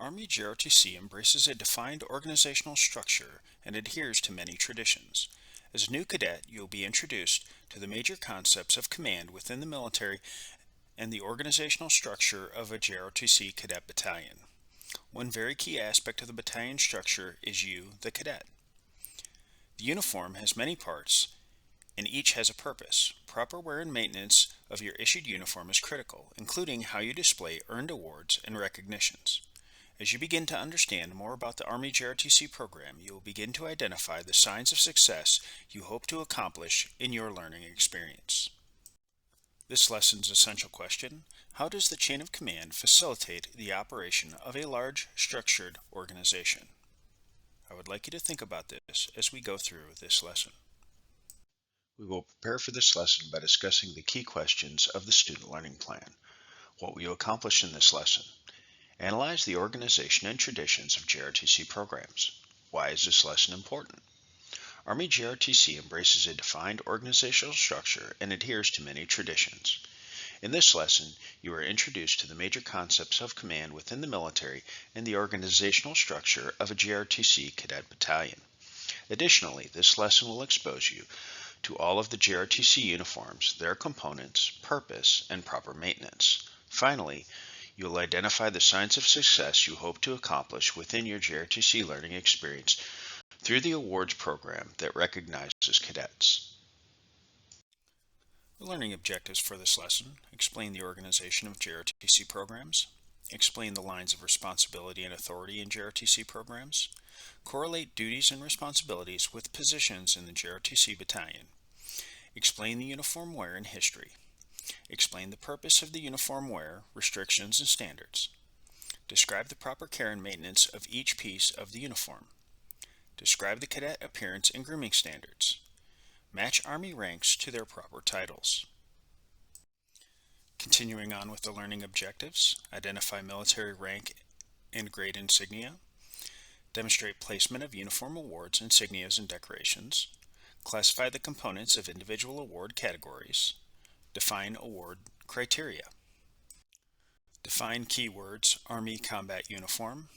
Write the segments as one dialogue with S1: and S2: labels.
S1: Army JROTC embraces a defined organizational structure and adheres to many traditions. As a new cadet, you will be introduced to the major concepts of command within the military and the organizational structure of a JROTC cadet battalion. One very key aspect of the battalion structure is you, the cadet. The uniform has many parts, and each has a purpose. Proper wear and maintenance of your issued uniform is critical, including how you display earned awards and recognitions. As you begin to understand more about the Army JROTC program, you will begin to identify the signs of success you hope to accomplish in your learning experience. This lesson's essential question: how does the chain of command facilitate the operation of a large, structured organization? I would like you to think about this as we go through this lesson.
S2: We will prepare for this lesson by discussing the key questions of the student learning plan. What will you accomplish in this lesson? Analyze the organization and traditions of JROTC programs. Why is this lesson important? Army JROTC embraces a defined organizational structure and adheres to many traditions. In this lesson, you are introduced to the major concepts of command within the military and the organizational structure of a JROTC cadet battalion. Additionally, this lesson will expose you to all of the JROTC uniforms, their components, purpose, and proper maintenance. Finally, you will identify the signs of success you hope to accomplish within your JROTC learning experience through the awards program that recognizes cadets.
S1: The learning objectives for this lesson: explain the organization of JROTC programs, explain the lines of responsibility and authority in JROTC programs, correlate duties and responsibilities with positions in the JROTC battalion, explain the uniform wear and history, explain the purpose of the uniform wear, restrictions, and standards, describe the proper care and maintenance of each piece of the uniform, describe the cadet appearance and grooming standards, match Army ranks to their proper titles. Continuing on with the learning objectives: identify military rank and grade insignia, demonstrate placement of uniform awards, insignias, and decorations, classify the components of individual award categories, define award criteria. Define keywords: Army combat uniform.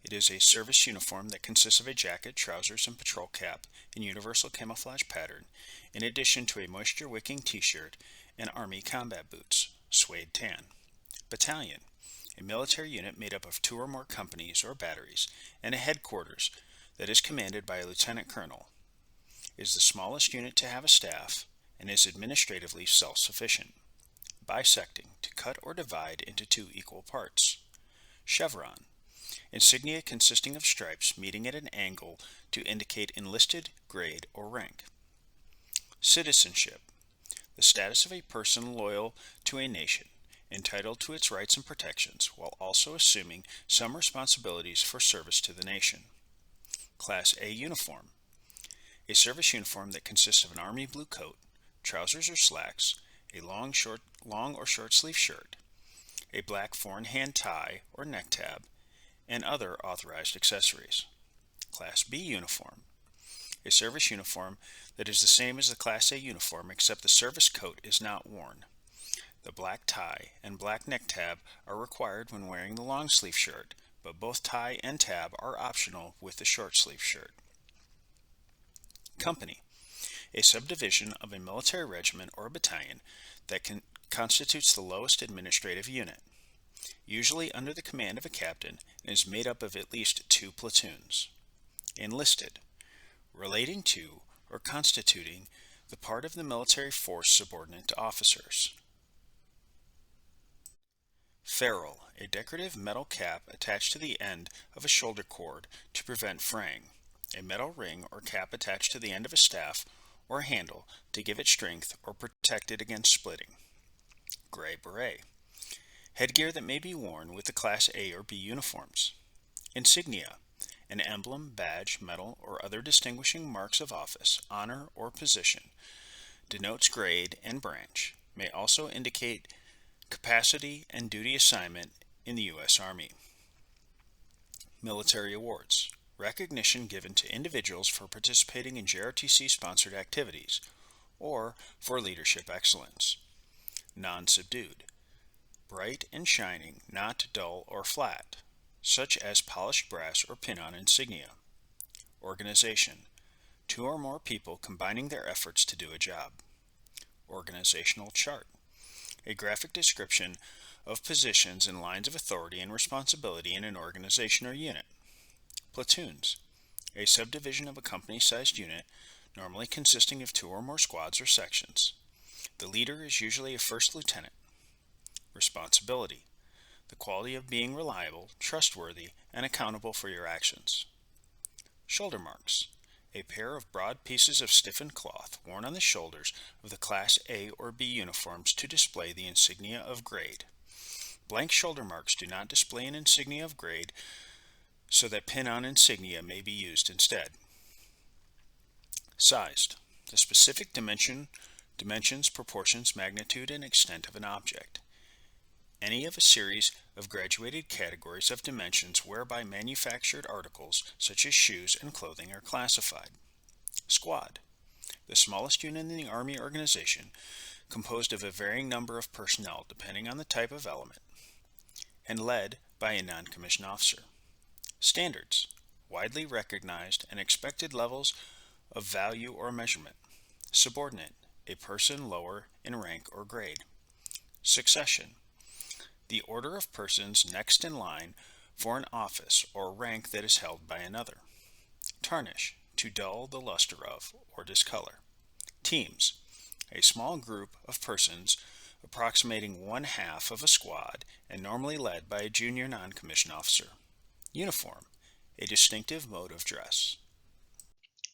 S1: It is a service uniform that consists of a jacket, trousers, and patrol cap in universal camouflage pattern, in addition to a moisture-wicking t-shirt and Army combat boots, suede tan. Battalion: a military unit made up of 2 or more companies or batteries and a headquarters that is commanded by a lieutenant colonel. It is the smallest unit to have a staff and is administratively self-sufficient. Bisecting: to cut or divide into 2 equal parts. Chevron: insignia consisting of stripes meeting at an angle to indicate enlisted, grade, or rank. Citizenship: the status of a person loyal to a nation, entitled to its rights and protections, while also assuming some responsibilities for service to the nation. Class A uniform: a service uniform that consists of an Army blue coat, trousers or slacks, a long or short sleeve shirt, a black 4-in-hand tie or neck tab, and other authorized accessories. Class B uniform: a service uniform that is the same as the Class A uniform except the service coat is not worn. The black tie and black neck tab are required when wearing the long sleeve shirt, but both tie and tab are optional with the short sleeve shirt. Company: a subdivision of a military regiment or battalion that constitutes the lowest administrative unit, usually under the command of a captain, and is made up of at least 2 platoons. Enlisted: relating to or constituting the part of the military force subordinate to officers. Ferrule: a decorative metal cap attached to the end of a shoulder cord to prevent fraying, a metal ring or cap attached to the end of a staff or handle to give it strength or protect it against splitting. Gray beret: headgear that may be worn with the Class A or B uniforms. Insignia: an emblem, badge, medal, or other distinguishing marks of office, honor, or position. Denotes grade and branch. May also indicate capacity and duty assignment in the U.S. Army. Military awards: recognition given to individuals for participating in JROTC-sponsored activities or for leadership excellence. Non-subdued: bright and shining, not dull or flat. such as polished brass or pin-on insignia. Organization, two or more people combining their efforts to do a job. Organizational chart, a graphic description of positions and lines of authority and responsibility in an organization or unit. Platoons, a subdivision of a company-sized unit, normally consisting of two or more squads or sections. The leader is usually a first lieutenant. Responsibility, the quality of being reliable, trustworthy, and accountable for your actions. Shoulder marks, a pair of broad pieces of stiffened cloth worn on the shoulders of the Class A or B uniforms to display the insignia of grade. Blank shoulder marks do not display an insignia of grade, so that pin-on insignia may be used instead. Sized, the specific dimensions, proportions, magnitude, and extent of an object. Any of a series of graduated categories of dimensions whereby manufactured articles such as shoes and clothing are classified. Squad, the smallest unit in the Army organization, composed of a varying number of personnel depending on the type of element, and led by a non-commissioned officer. Standards, widely recognized and expected levels of value or measurement. Subordinate, a person lower in rank or grade. Succession, the order of persons next in line for an office or rank that is held by another. Tarnish, to dull the luster of or discolor. Teams, a small group of persons approximating one half of a squad and normally led by a junior non-commissioned officer. Uniform, a distinctive mode of dress.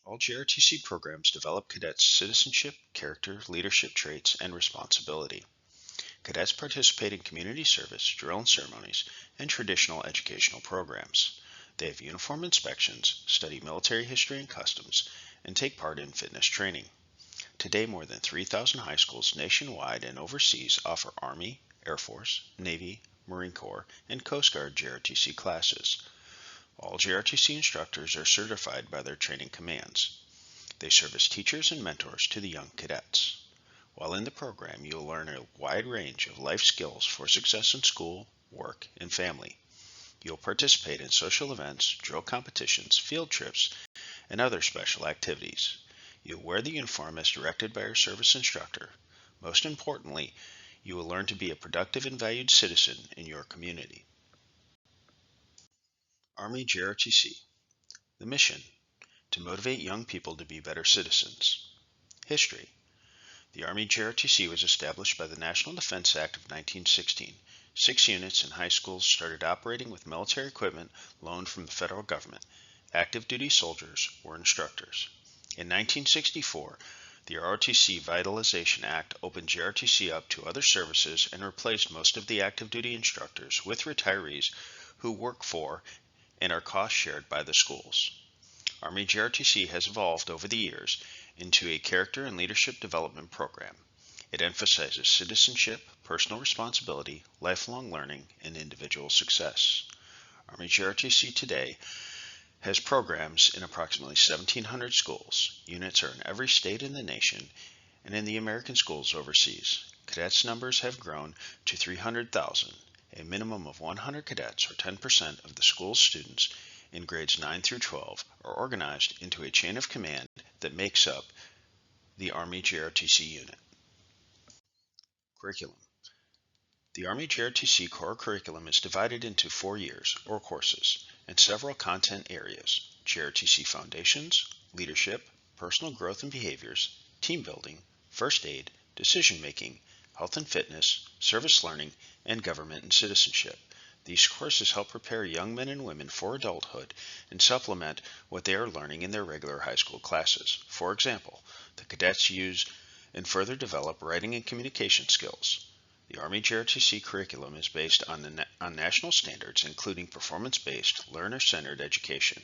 S2: All JROTC programs develop cadets' citizenship, character, leadership traits, and responsibility. Cadets participate in community service, drill and ceremonies, and traditional educational programs. They have uniform inspections, study military history and customs, and take part in fitness training. Today, more than 3,000 high schools nationwide and overseas offer Army, Air Force, Navy, Marine Corps, and Coast Guard JROTC classes. All JROTC instructors are certified by their training commands. They serve as teachers and mentors to the young cadets. While in the program, you'll learn a wide range of life skills for success in school, work, and family. You'll participate in social events, drill competitions, field trips, and other special activities. You'll wear the uniform as directed by your service instructor. Most importantly, you will learn to be a productive and valued citizen in your community. Army JROTC. The mission: to motivate young people to be better citizens. History. The Army JROTC was established by the National Defense Act of 1916. 6 units in high schools started operating with military equipment loaned from the federal government. Active duty soldiers were instructors. In 1964, the ROTC Vitalization Act opened JROTC up to other services and replaced most of the active duty instructors with retirees who work for and are cost shared by the schools. Army JROTC has evolved over the years into a character and leadership development program. It emphasizes citizenship, personal responsibility, lifelong learning, and individual success. Army JROTC today has programs in approximately 1,700 schools. Units are in every state in the nation and in the American schools overseas. Cadets numbers have grown to 300,000. A minimum of 100 cadets, or 10% of the school's students in grades 9 through 12, are organized into a chain of command that makes up the Army JROTC unit. Curriculum. The Army JROTC core curriculum is divided into 4 years, or courses, and several content areas: JROTC Foundations, Leadership, Personal Growth and Behaviors, Team Building, First Aid, Decision Making, Health and Fitness, Service Learning, and Government and Citizenship. These courses help prepare young men and women for adulthood and supplement what they are learning in their regular high school classes. For example, the cadets use and further develop writing and communication skills. The Army JROTC curriculum is based on national standards, including performance-based, learner-centered education.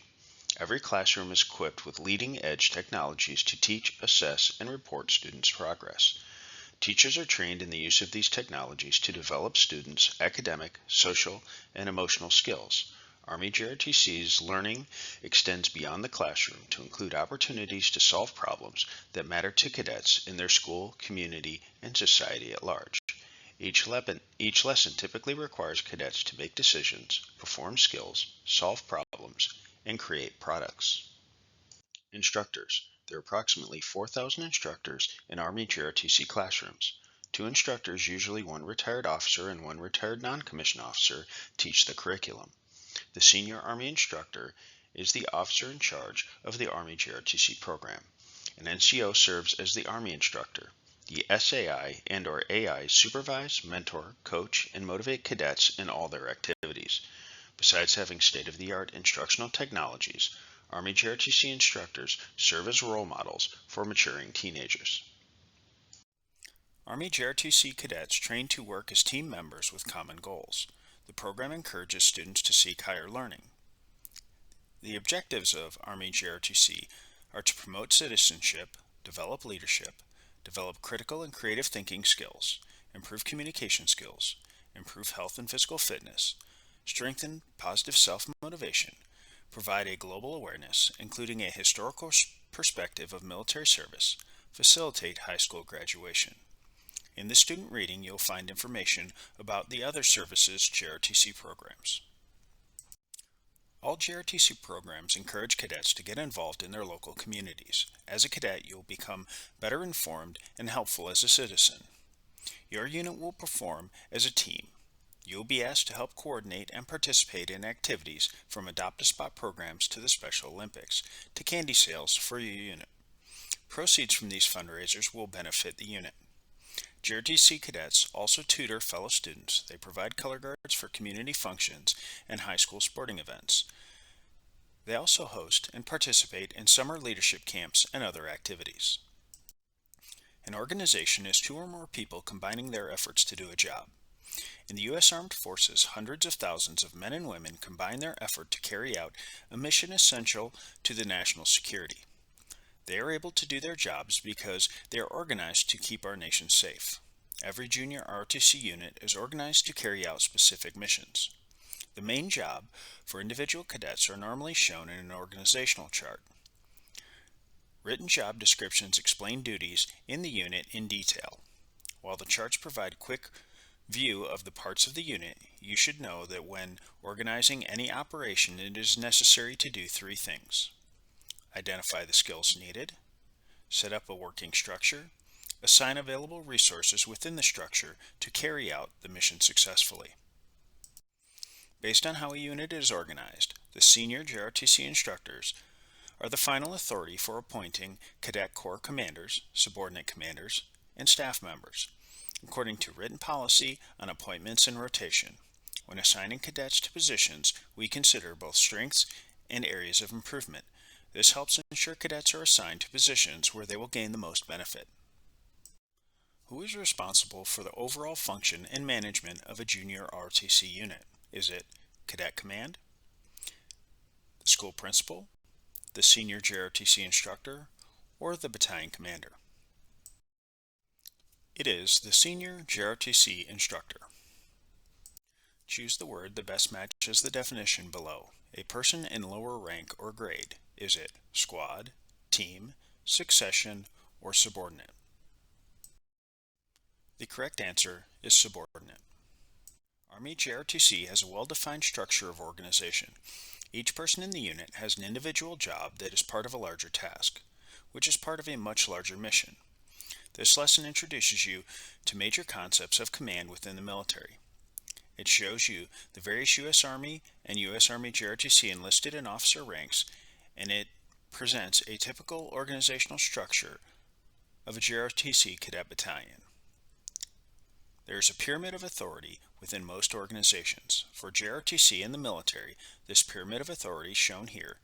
S2: Every classroom is equipped with leading-edge technologies to teach, assess, and report students' progress. Teachers are trained in the use of these technologies to develop students' academic, social, and emotional skills. Army JROTC's learning extends beyond the classroom to include opportunities to solve problems that matter to cadets in their school, community, and society at large. Each lesson typically requires cadets to make decisions, perform skills, solve problems, and create products. Instructors. There are approximately 4,000 instructors in Army JROTC classrooms. 2 instructors, usually one retired officer and one retired non-commissioned officer, teach the curriculum. The senior Army instructor is the officer in charge of the Army JROTC program. An NCO serves as the Army instructor. The SAI and/or AI supervise, mentor, coach, and motivate cadets in all their activities. Besides having state-of-the-art instructional technologies, Army JROTC instructors serve as role models for maturing teenagers.
S1: Army JROTC cadets train to work as team members with common goals. The program encourages students to seek higher learning. The objectives of Army JROTC are to promote citizenship, develop leadership, develop critical and creative thinking skills, improve communication skills, improve health and physical fitness, strengthen positive self-motivation, provide a global awareness, including a historical perspective of military service, facilitate high school graduation. In the student reading, you'll find information about the other services JROTC programs. All JROTC programs encourage cadets to get involved in their local communities. As a cadet, you'll become better informed and helpful as a citizen. Your unit will perform as a team. You'll be asked to help coordinate and participate in activities from Adopt-a-Spot programs to the Special Olympics to candy sales for your unit. Proceeds from these fundraisers will benefit the unit. JROTC cadets also tutor fellow students. They provide color guards for community functions and high school sporting events. They also host and participate in summer leadership camps and other activities. An organization is 2 or more people combining their efforts to do a job. In the U.S. Armed Forces, hundreds of thousands of men and women combine their effort to carry out a mission essential to the national security. They are able to do their jobs because they are organized to keep our nation safe. Every junior ROTC unit is organized to carry out specific missions. The main job for individual cadets are normally shown in an organizational chart. Written job descriptions explain duties in the unit in detail. While the charts provide a quick view of the parts of the unit, you should know that when organizing any operation, it is necessary to do 3 things. Identify the skills needed, set up a working structure, assign available resources within the structure to carry out the mission successfully. Based on how a unit is organized, the senior JROTC instructors are the final authority for appointing cadet corps commanders, subordinate commanders, and staff members, according to written policy on appointments and rotation. When assigning cadets to positions, we consider both strengths and areas of improvement. This helps ensure cadets are assigned to positions where they will gain the most benefit. Who is responsible for the overall function and management of a junior ROTC unit? Is it Cadet Command, the school principal, the senior JROTC instructor, or the battalion commander? It is the senior JROTC instructor. Choose the word that best matches the definition below. A person in lower rank or grade. Is it squad, team, succession, or subordinate? The correct answer is subordinate. Army JROTC has a well-defined structure of organization. Each person in the unit has an individual job that is part of a larger task, which is part of a much larger mission. This lesson introduces you to major concepts of command within the military. It shows you the various U.S. Army and U.S. Army JROTC enlisted and officer ranks, and it presents a typical organizational structure of a JROTC cadet battalion. There is a pyramid of authority within most organizations. For JROTC in the military, this pyramid of authority shown here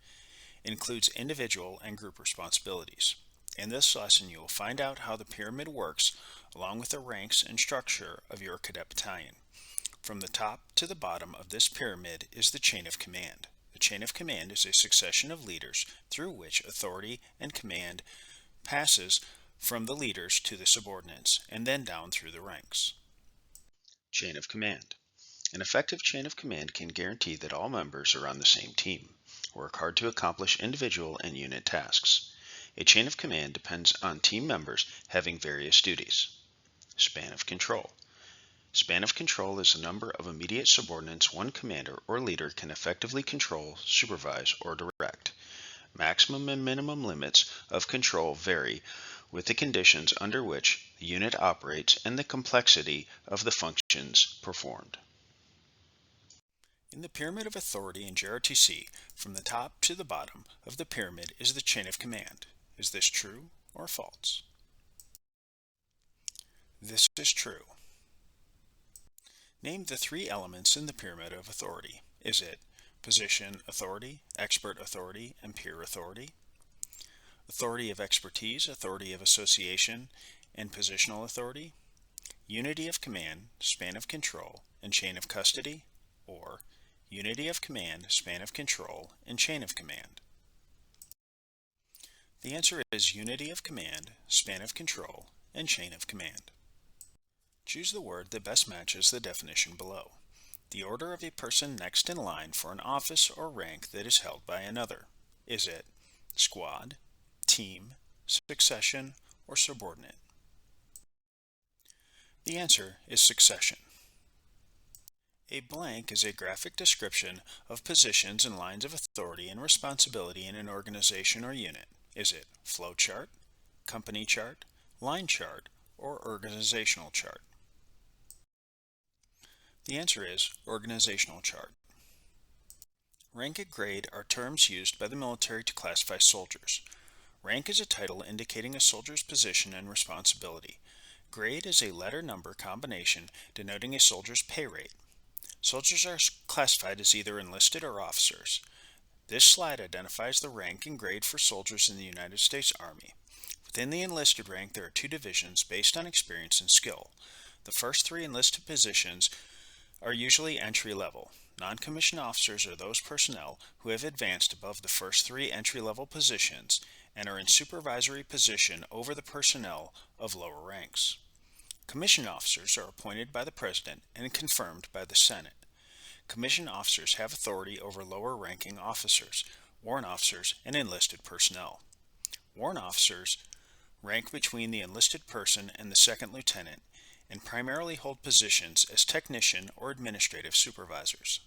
S1: includes individual and group responsibilities. In this lesson, you will find out how the pyramid works along with the ranks and structure of your cadet battalion. From the top to the bottom of this pyramid is the chain of command. The chain of command is a succession of leaders through which authority and command passes from the leaders to the subordinates and then down through the ranks.
S2: Chain of command. An effective chain of command can guarantee that all members are on the same team, work hard to accomplish individual and unit tasks. A chain of command depends on team members having various duties. Span of control. Span of control is the number of immediate subordinates one commander or leader can effectively control, supervise, or direct. Maximum and minimum limits of control vary with the conditions under which the unit operates and the complexity of the functions performed.
S1: In the pyramid of authority in JROTC, from the top to the bottom of the pyramid is the chain of command. Is this true or false? This is true. Name the three elements in the pyramid of authority. Is it position authority, expert authority, and peer authority? Authority of expertise, authority of association, and positional authority? Unity of command, span of control, and chain of custody? Or unity of command, span of control, and chain of command? The answer is unity of command, span of control, and chain of command. Choose the word that best matches the definition below. The order of a person next in line for an office or rank that is held by another. Is it squad, team, succession, or subordinate? The answer is succession. A blank is a graphic description of positions and lines of authority and responsibility in an organization or unit. Is it flow chart, company chart, line chart, or organizational chart? The answer is organizational chart. Rank and grade are terms used by the military to classify soldiers. Rank is a title indicating a soldier's position and responsibility. Grade is a letter-number combination denoting a soldier's pay rate. Soldiers are classified as either enlisted or officers. This slide identifies the rank and grade for soldiers in the United States Army. Within the enlisted rank, there are two divisions based on experience and skill. The first three enlisted positions are usually entry-level. Non-commissioned officers are those personnel who have advanced above the first three entry-level positions and are in supervisory position over the personnel of lower ranks. Commissioned officers are appointed by the President and confirmed by the Senate. Commissioned officers have authority over lower-ranking officers, warrant officers, and enlisted personnel. Warrant officers rank between the enlisted person and the second lieutenant and primarily hold positions as technician or administrative supervisors.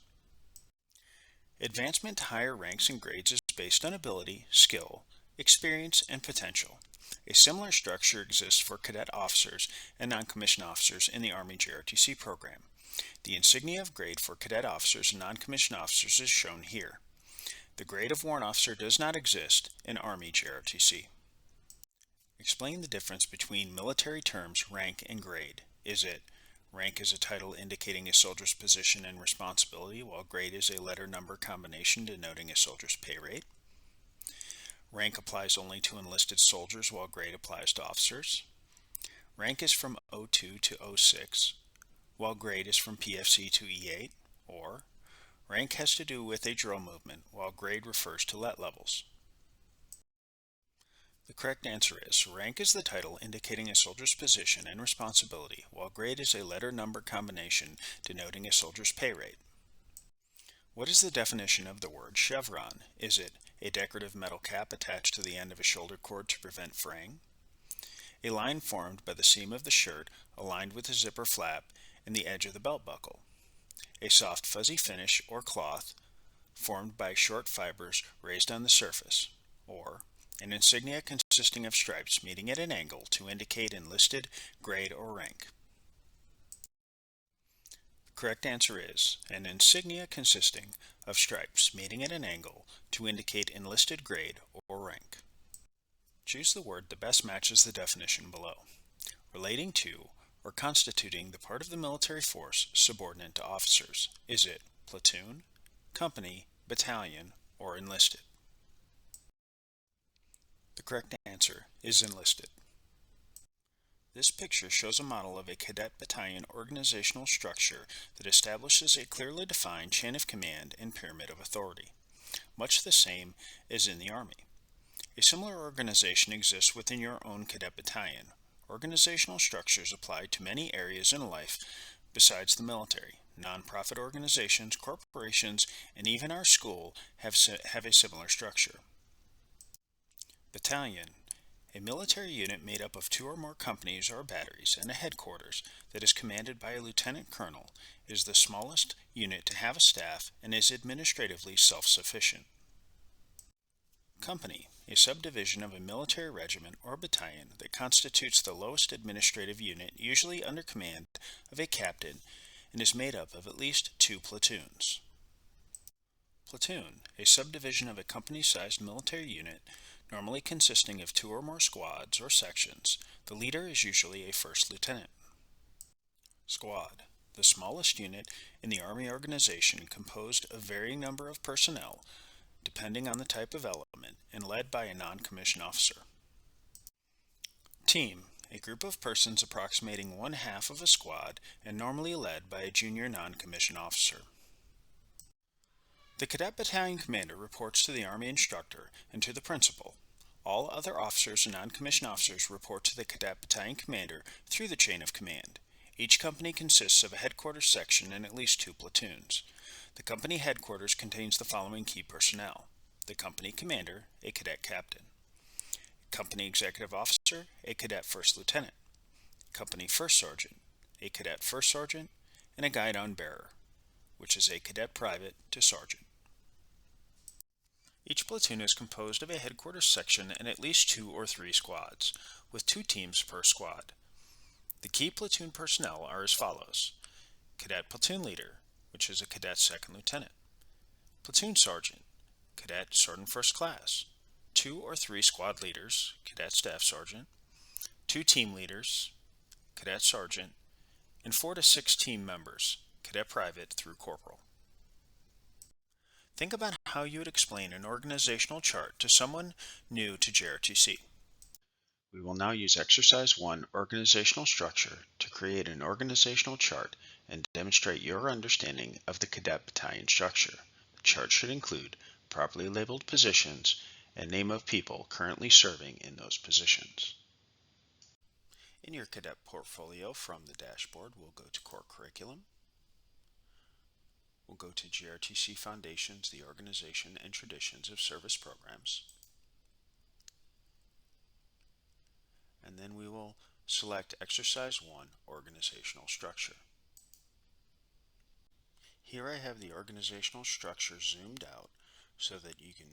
S1: Advancement to higher ranks and grades is based on ability, skill, experience, and potential. A similar structure exists for cadet officers and non-commissioned officers in the Army JROTC program. The insignia of grade for cadet officers and non-commissioned officers is shown here. The grade of warrant officer does not exist in Army JROTC. Explain the difference between military terms rank and grade. Is it rank is a title indicating a soldier's position and responsibility, while grade is a letter-number combination denoting a soldier's pay rate? Rank applies only to enlisted soldiers, while grade applies to officers. Rank is from O2 to O6, while grade is from PFC to E8. Or rank has to do with a drill movement, while grade refers to let levels. The correct answer is rank is the title indicating a soldier's position and responsibility, while grade is a letter-number combination denoting a soldier's pay rate. What is the definition of the word chevron? Is it a decorative metal cap attached to the end of a shoulder cord to prevent fraying? A line formed by the seam of the shirt aligned with the zipper flap and the edge of the belt buckle. A soft fuzzy finish or cloth formed by short fibers raised on the surface. Or an insignia consisting of stripes meeting at an angle to indicate enlisted, grade, or rank. The correct answer is an insignia consisting of stripes meeting at an angle to indicate enlisted, grade, or rank. Choose the word that best matches the definition below. Relating to or constituting the part of the military force subordinate to officers. Is it platoon, company, battalion, or enlisted? The correct answer is enlisted. This picture shows a model of a cadet battalion organizational structure that establishes a clearly defined chain of command and pyramid of authority, much the same as in the Army. A similar organization exists within your own cadet battalion. Organizational structures apply to many areas in life besides the military. Nonprofit organizations, corporations, and even our school have a similar structure. Battalion. A military unit made up of two or more companies or batteries and a headquarters that is commanded by a lieutenant colonel is the smallest unit to have a staff and is administratively self-sufficient. Company, a subdivision of a military regiment or battalion that constitutes the lowest administrative unit, usually under command of a captain, and is made up of at least two platoons. Platoon, a subdivision of a company-sized military unit, normally consisting of two or more squads or sections. The leader is usually a first lieutenant. Squad, the smallest unit in the Army organization, composed of varying number of personnel, depending on the type of element, and led by a non-commissioned officer. Team, a group of persons approximating one half of a squad and normally led by a junior non-commissioned officer. The Cadet Battalion Commander reports to the Army Instructor and to the Principal. All other officers and non-commissioned officers report to the Cadet Battalion Commander through the chain of command. Each company consists of a headquarters section and at least two platoons. The company headquarters contains the following key personnel: the company commander, a cadet captain; company executive officer, a cadet first lieutenant; company first sergeant, a cadet first sergeant; and a guidon bearer, which is a cadet private to sergeant. Each platoon is composed of a headquarters section and at least two or three squads, with 2 teams per squad. The key platoon personnel are as follows: cadet platoon leader, which is a cadet second lieutenant; platoon sergeant, cadet sergeant first class; 2 or 3 squad leaders, cadet staff sergeant; 2 team leaders, cadet sergeant; and 4 to 6 team members, cadet private through corporal. Think about how you would explain an organizational chart to someone new to JROTC.
S2: We will now use Exercise 1, Organizational Structure, to create an organizational chart and demonstrate your understanding of the cadet battalion structure. The chart should include properly labeled positions and name of people currently serving in those positions.
S1: In your cadet portfolio from the dashboard, we'll go to Core Curriculum. We'll go to JROTC Foundations, the Organization and Traditions of Service Programs. And then we will select Exercise 1, Organizational Structure. Here I have the organizational structure zoomed out so that you can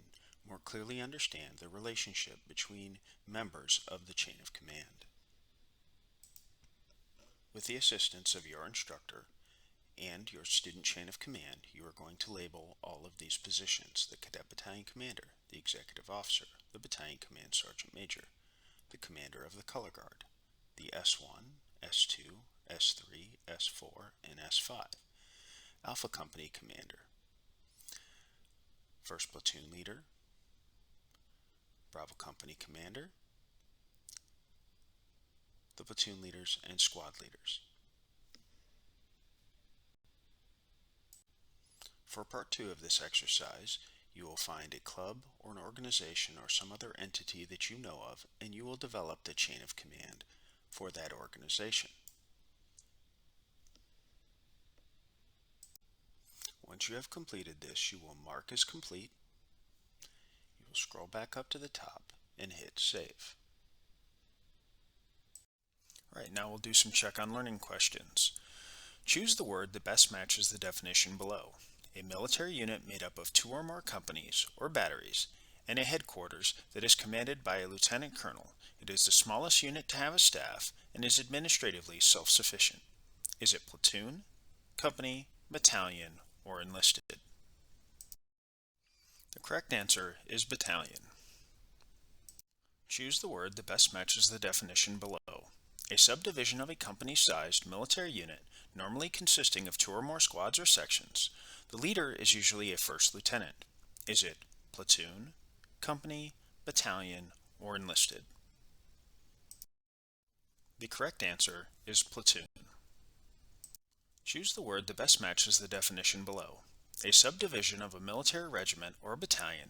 S1: more clearly understand the relationship between members of the chain of command. With the assistance of your instructor and your student chain of command, you are going to label all of these positions: the Cadet Battalion Commander, the Executive Officer, the Battalion Command Sergeant Major, the Commander of the Color Guard, the S1, S2, S3, S4, and S5, Alpha Company Commander, First Platoon Leader, Bravo Company Commander, the platoon leaders and squad leaders. For part 2 of this exercise, you will find a club or an organization or some other entity that you know of, and you will develop the chain of command for that organization. Once you have completed this, you will mark as complete. You will scroll back up to the top and hit Save. Alright, now we'll do some check on learning questions. Choose the word that best matches the definition below. A military unit made up of 2 or more companies or batteries and a headquarters that is commanded by a lieutenant colonel. It is the smallest unit to have a staff and is administratively self-sufficient. Is it platoon, company, battalion, or enlisted? The correct answer is battalion. Choose the word that best matches the definition below. A subdivision of a company-sized military unit, normally consisting of 2 or more squads or sections. The leader is usually a first lieutenant. Is it platoon, company, battalion, or enlisted? The correct answer is platoon. Choose the word that best matches the definition below. A subdivision of a military regiment or battalion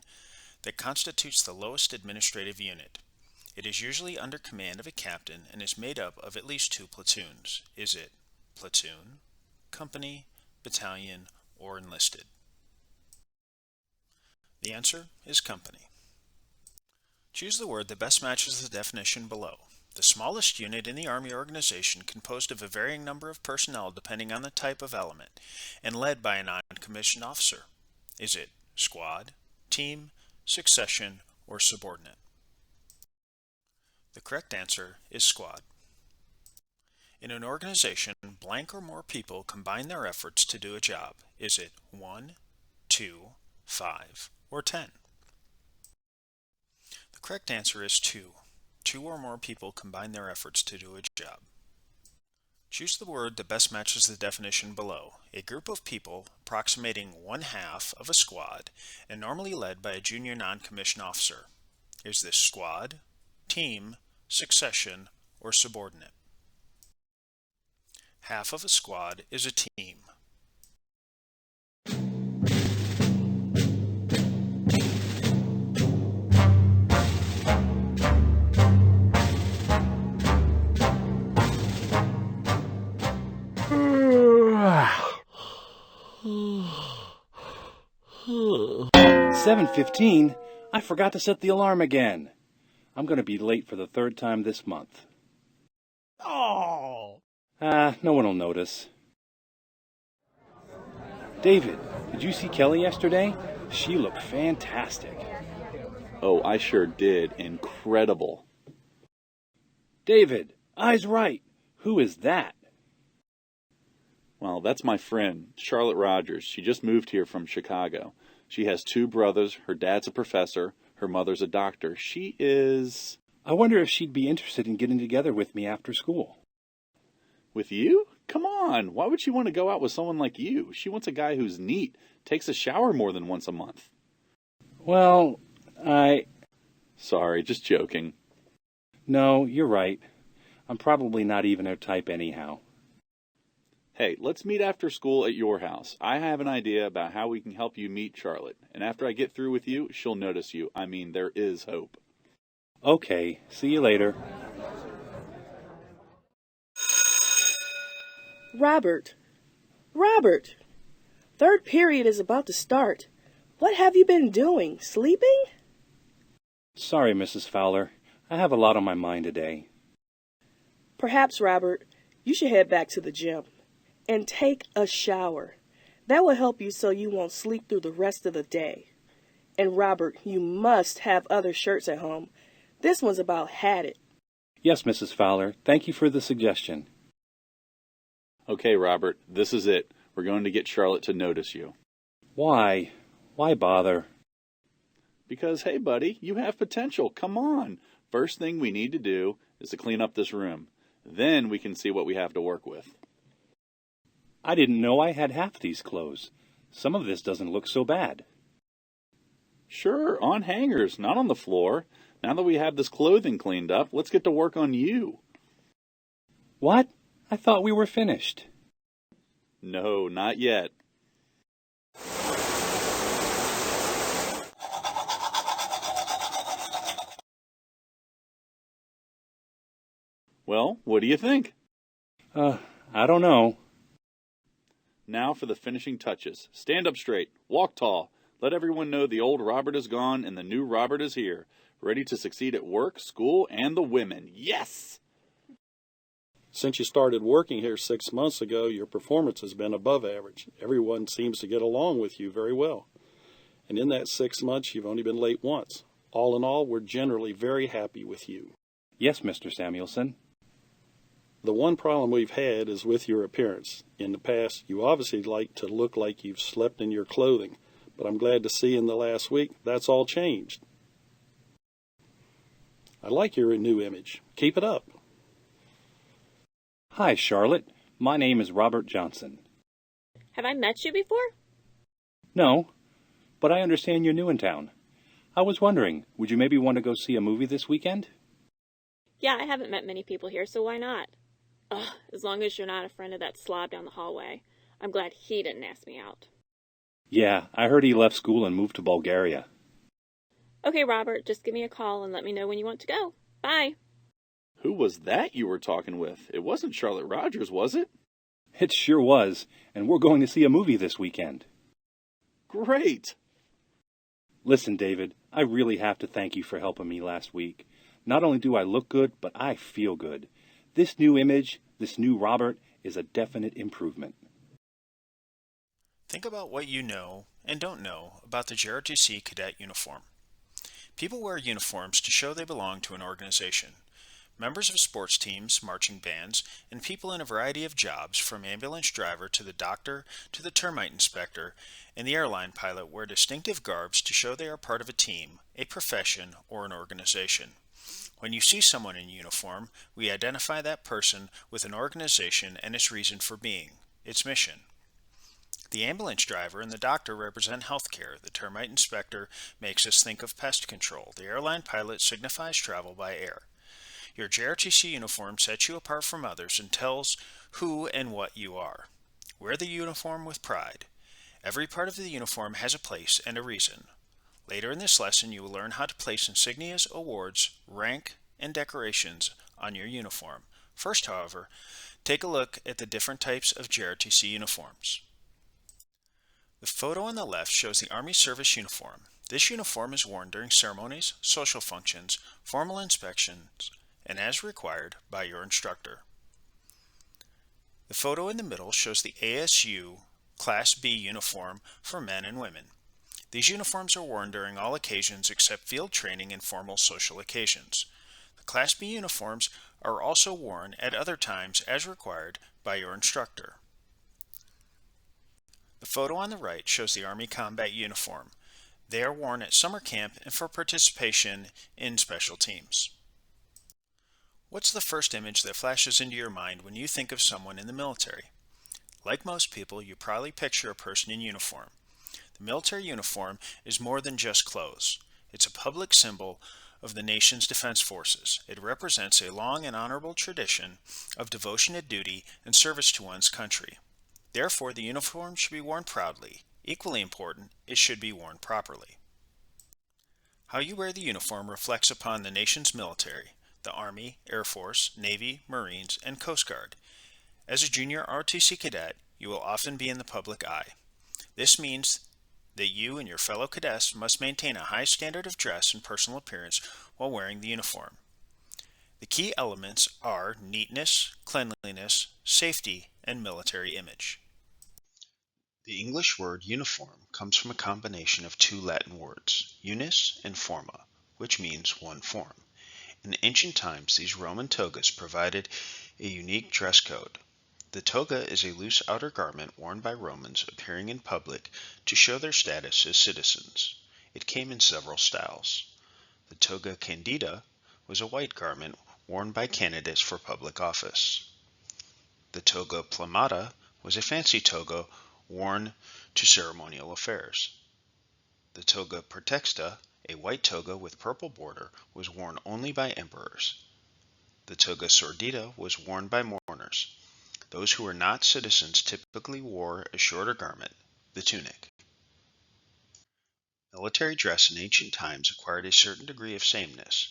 S1: that constitutes the lowest administrative unit. It is usually under command of a captain and is made up of at least 2 platoons. Is it platoon, company, battalion, or enlisted? The answer is company. Choose the word that best matches the definition below. The smallest unit in the Army organization composed of a varying number of personnel depending on the type of element and led by a non-commissioned officer. Is it squad, team, succession, or subordinate? The correct answer is squad. In an organization, blank or more people combine their efforts to do a job. Is it 1, 2, 5, or 10? The correct answer is 2. 2 or more people combine their efforts to do a job. Choose the word that best matches the definition below. A group of people approximating one half of a squad and normally led by a junior non-commissioned officer. Is this squad, team, succession, or subordinate? Half of a squad is a team.
S3: "7:15? I forgot to set the alarm again. I'm going to be late for the third time this month."
S4: Oh!
S3: No one will notice. David, did you see Kelly yesterday? She looked fantastic.
S4: Oh, I sure did. Incredible.
S3: David, I's right. Who is that?
S4: Well, that's my friend, Charlotte Rogers. She just moved here from Chicago. She has 2 brothers. Her dad's a professor. Her mother's a doctor. She is...
S3: I wonder if she'd be interested in getting together with me after school.
S4: With you? Come on. Why would she want to go out with someone like you? She wants a guy who's neat, takes a shower more than once a month.
S3: Well,
S4: Sorry, just joking.
S3: No, you're right. I'm probably not even her type anyhow.
S4: Hey, let's meet after school at your house. I have an idea about how we can help you meet Charlotte. And after I get through with you, she'll notice you. I mean, there is hope.
S3: Okay, see you later.
S5: Robert! Robert! Third period is about to start. What have you been doing? Sleeping?
S3: Sorry, Mrs. Fowler. I have a lot on my mind today.
S5: Perhaps, Robert, you should head back to the gym and take a shower. That will help you so you won't sleep through the rest of the day. And Robert, you must have other shirts at home. This one's about had it.
S3: Yes, Mrs. Fowler. Thank you for the suggestion.
S4: Okay, Robert, this is it. We're going to get Charlotte to notice you.
S3: Why? Why bother?
S4: Because, hey, buddy, you have potential. Come on. First thing we need to do is to clean up this room. Then we can see what we have to work with.
S3: I didn't know I had half these clothes. Some of this doesn't look so bad.
S4: Sure, on hangers, not on the floor. Now that we have this clothing cleaned up, let's get to work on you.
S3: What? I thought we were finished.
S4: No, not yet. Well, what do you think?
S3: I don't know.
S4: Now for the finishing touches. Stand up straight. Walk tall. Let everyone know the old Robert is gone and the new Robert is here. Ready to succeed at work, school, and the women. Yes!
S6: Since you started working here 6 months ago, your performance has been above average. Everyone seems to get along with you very well. And in that 6 months, you've only been late once. All in all, we're generally very happy with you.
S3: Yes, Mr. Samuelson.
S6: The one problem we've had is with your appearance. In the past, you obviously like to look like you've slept in your clothing, but I'm glad to see in the last week that's all changed. I like your new image. Keep it up.
S3: Hi, Charlotte. My name is Robert Johnson.
S7: Have I met you before?
S3: No, but I understand you're new in town. I was wondering, would you maybe want to go see a movie this weekend?
S7: Yeah, I haven't met many people here, so why not? Ugh, as long as you're not a friend of that slob down the hallway. I'm glad he didn't ask me out.
S3: Yeah, I heard he left school and moved to Bulgaria.
S7: Okay, Robert, just give me a call and let me know when you want to go. Bye.
S4: Who was that you were talking with? It wasn't Charlotte Rogers, was it?
S3: It sure was, and we're going to see a movie this weekend.
S4: Great!
S3: Listen, David, I really have to thank you for helping me last week. Not only do I look good, but I feel good. This new image, this new Robert, is a definite improvement.
S1: Think about what you know and don't know about the JROTC cadet uniform. People wear uniforms to show they belong to an organization. Members of sports teams, marching bands, and people in a variety of jobs, from ambulance driver to the doctor to the termite inspector and the airline pilot, wear distinctive garbs to show they are part of a team, a profession, or an organization. When you see someone in uniform, we identify that person with an organization and its reason for being, its mission. The ambulance driver and the doctor represent healthcare. The termite inspector makes us think of pest control. The airline pilot signifies travel by air. Your JROTC uniform sets you apart from others and tells who and what you are. Wear the uniform with pride. Every part of the uniform has a place and a reason. Later in this lesson, you will learn how to place insignias, awards, rank, and decorations on your uniform. First, however, take a look at the different types of JROTC uniforms. The photo on the left shows the Army Service Uniform. This uniform is worn during ceremonies, social functions, formal inspections, and as required by your instructor. The photo in the middle shows the ASU Class B uniform for men and women. These uniforms are worn during all occasions except field training and formal social occasions. The Class B uniforms are also worn at other times as required by your instructor. The photo on the right shows the Army Combat Uniform. They are worn at summer camp and for participation in special teams. What's the first image that flashes into your mind when you think of someone in the military? Like most people, you probably picture a person in uniform. The military uniform is more than just clothes. It's a public symbol of the nation's defense forces. It represents a long and honorable tradition of devotion to duty and service to one's country. Therefore, the uniform should be worn proudly. Equally important, it should be worn properly. How you wear the uniform reflects upon the nation's military, the Army, Air Force, Navy, Marines, and Coast Guard. As a junior ROTC cadet, you will often be in the public eye. This means that you and your fellow cadets must maintain a high standard of dress and personal appearance while wearing the uniform. The key elements are neatness, cleanliness, safety, and military image.
S2: The English word uniform comes from a combination of two Latin words, unis and forma, which means one form. In ancient times, these Roman togas provided a unique dress code. The toga is a loose outer garment worn by Romans appearing in public to show their status as citizens. It came in several styles. The toga candida was a white garment worn by candidates for public office. The toga plumata was a fancy toga worn to ceremonial affairs. The toga praetexta, a white toga with purple border, was worn only by emperors. The toga sordida was worn by mourners. Those who were not citizens typically wore a shorter garment, the tunic. Military dress in ancient times acquired a certain degree of sameness,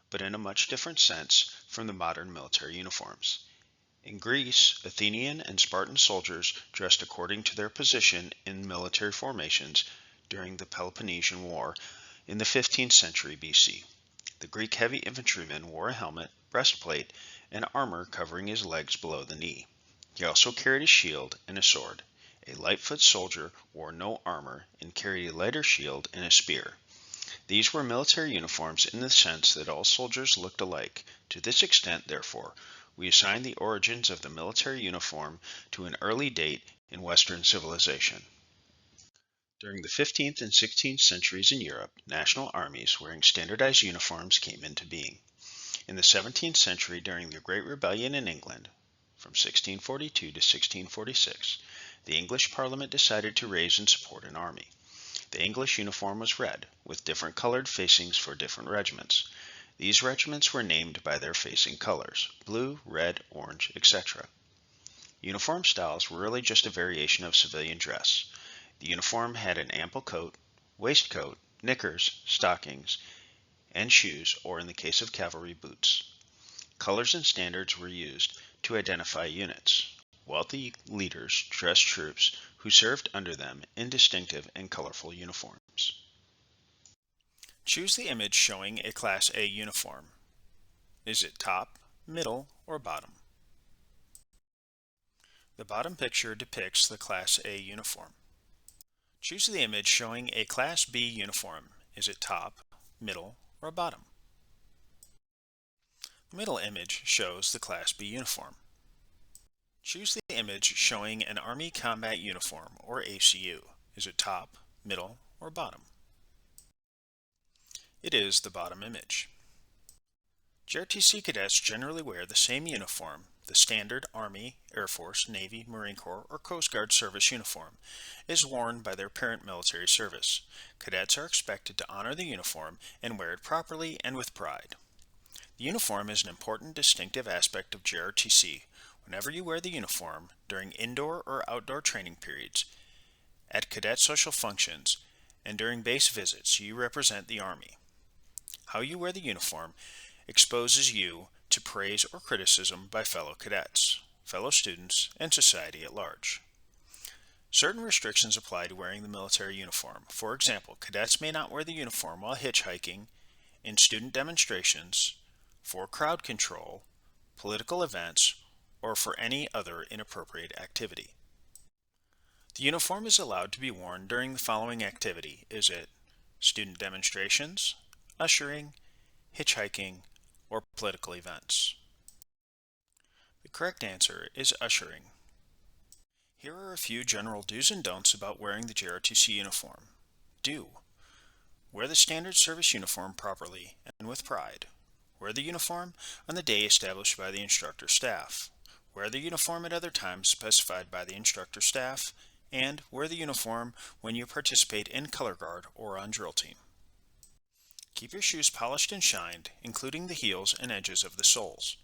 S2: but in a much different sense from the modern military uniforms. In Greece, Athenian and Spartan soldiers dressed according to their position in military formations during the Peloponnesian War in the 15th century BC. The Greek heavy infantryman wore a helmet, breastplate, and armor covering his legs below the knee. He also carried a shield and a sword. A light-foot soldier wore no armor and carried a lighter shield and a spear. These were military uniforms in the sense that all soldiers looked alike. To this extent, therefore, we assign the origins of the military uniform to an early date in Western civilization. During the 15th and 16th centuries in Europe, national armies wearing standardized uniforms came into being. In the 17th century, during the Great Rebellion in England, from 1642 to 1646, the English Parliament decided to raise and support an army. The English uniform was red, with different colored facings for different regiments. These regiments were named by their facing colors, blue, red, orange, etc. Uniform styles were really just a variation of civilian dress. The uniform had an ample coat, waistcoat, knickers, stockings, and shoes, or in the case of cavalry, boots. Colors and standards were used to identify units. Wealthy leaders dressed troops who served under them in distinctive and colorful uniforms.
S1: Choose the image showing a Class A uniform. Is it top, middle, or bottom? The bottom picture depicts the Class A uniform. Choose the image showing a Class B uniform. Is it top, middle, or bottom? The middle image shows the Class B uniform. Choose the image showing an Army Combat Uniform, or ACU. Is it top, middle, or bottom? It is the bottom image. JROTC cadets generally wear the same uniform. The standard Army, Air Force, Navy, Marine Corps, or Coast Guard service uniform is worn by their parent military service. Cadets are expected to honor the uniform and wear it properly and with pride. The uniform is an important distinctive aspect of JROTC. Whenever you wear the uniform during indoor or outdoor training periods, at cadet social functions, and during base visits, you represent the Army. How you wear the uniform exposes you to praise or criticism by fellow cadets, fellow students, and society at large. Certain restrictions apply to wearing the military uniform. For example, cadets may not wear the uniform while hitchhiking, in student demonstrations, for crowd control, political events, or for any other inappropriate activity. The uniform is allowed to be worn during the following activity. Is it student demonstrations, ushering, hitchhiking, or political events? The correct answer is ushering. Here are a few general do's and don'ts about wearing the JROTC uniform. Do: wear the standard service uniform properly and with pride. Wear the uniform on the day established by the instructor staff. Wear the uniform at other times specified by the instructor staff, and wear the uniform when you participate in color guard or on drill team. Keep your shoes polished and shined, including the heels and edges of the soles.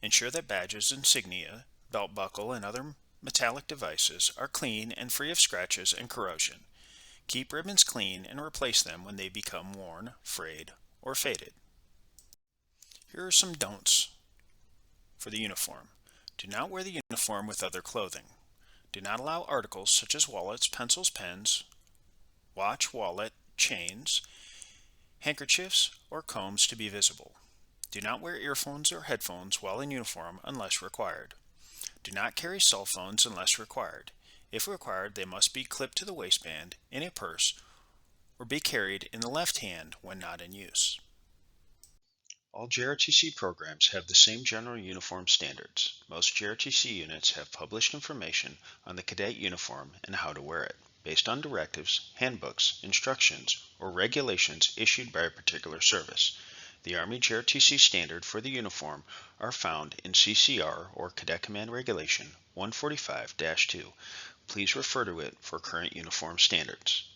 S1: Ensure that badges, insignia, belt buckle, and other metallic devices are clean and free of scratches and corrosion. Keep ribbons clean and replace them when they become worn, frayed, or faded. Here are some don'ts for the uniform. Do not wear the uniform with other clothing. Do not allow articles such as wallets, pencils, pens, watch, wallet, chains, handkerchiefs, or combs to be visible. Do not wear earphones or headphones while in uniform unless required. Do not carry cell phones unless required. If required, they must be clipped to the waistband, in a purse, or be carried in the left hand when not in use.
S2: All JROTC programs have the same general uniform standards. Most JROTC units have published information on the cadet uniform and how to wear it, based on directives, handbooks, instructions, or regulations issued by a particular service. The Army JROTC standard for the uniform are found in CCR, or Cadet Command Regulation 145-2. Please refer to it for current uniform standards.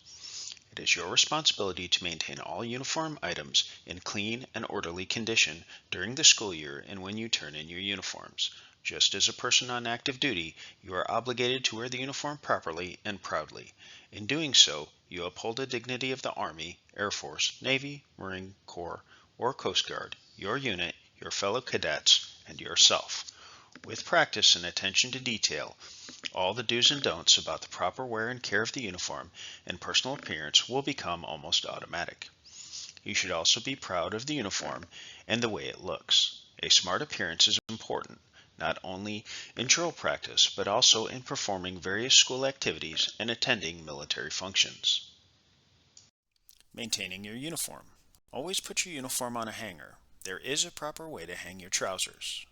S2: It is your responsibility to maintain all uniform items in clean and orderly condition during the school year and when you turn in your uniforms. Just as a person on active duty, you are obligated to wear the uniform properly and proudly. In doing so, you uphold the dignity of the Army, Air Force, Navy, Marine Corps, or Coast Guard, your unit, your fellow cadets, and yourself. With practice and attention to detail, all the do's and don'ts about the proper wear and care of the uniform and personal appearance will become almost automatic. You should also be proud of the uniform and the way it looks. A smart appearance is important, not only in drill practice, but also in performing various school activities and attending military functions.
S1: Maintaining your uniform. Always put your uniform on a hanger. There is a proper way to hang your trousers.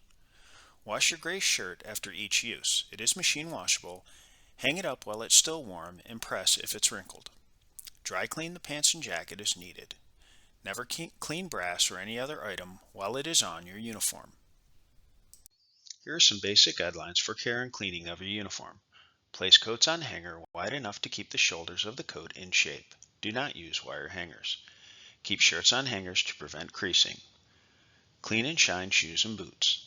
S1: Wash your gray shirt after each use. It is machine washable. Hang it up while it's still warm and press if it's wrinkled. Dry clean the pants and jacket as needed. Never clean brass or any other item while it is on your uniform.
S2: Here are some basic guidelines for care and cleaning of your uniform. Place coats on hanger wide enough to keep the shoulders of the coat in shape. Do not use wire hangers. Keep shirts on hangers to prevent creasing. Clean and shine shoes and boots.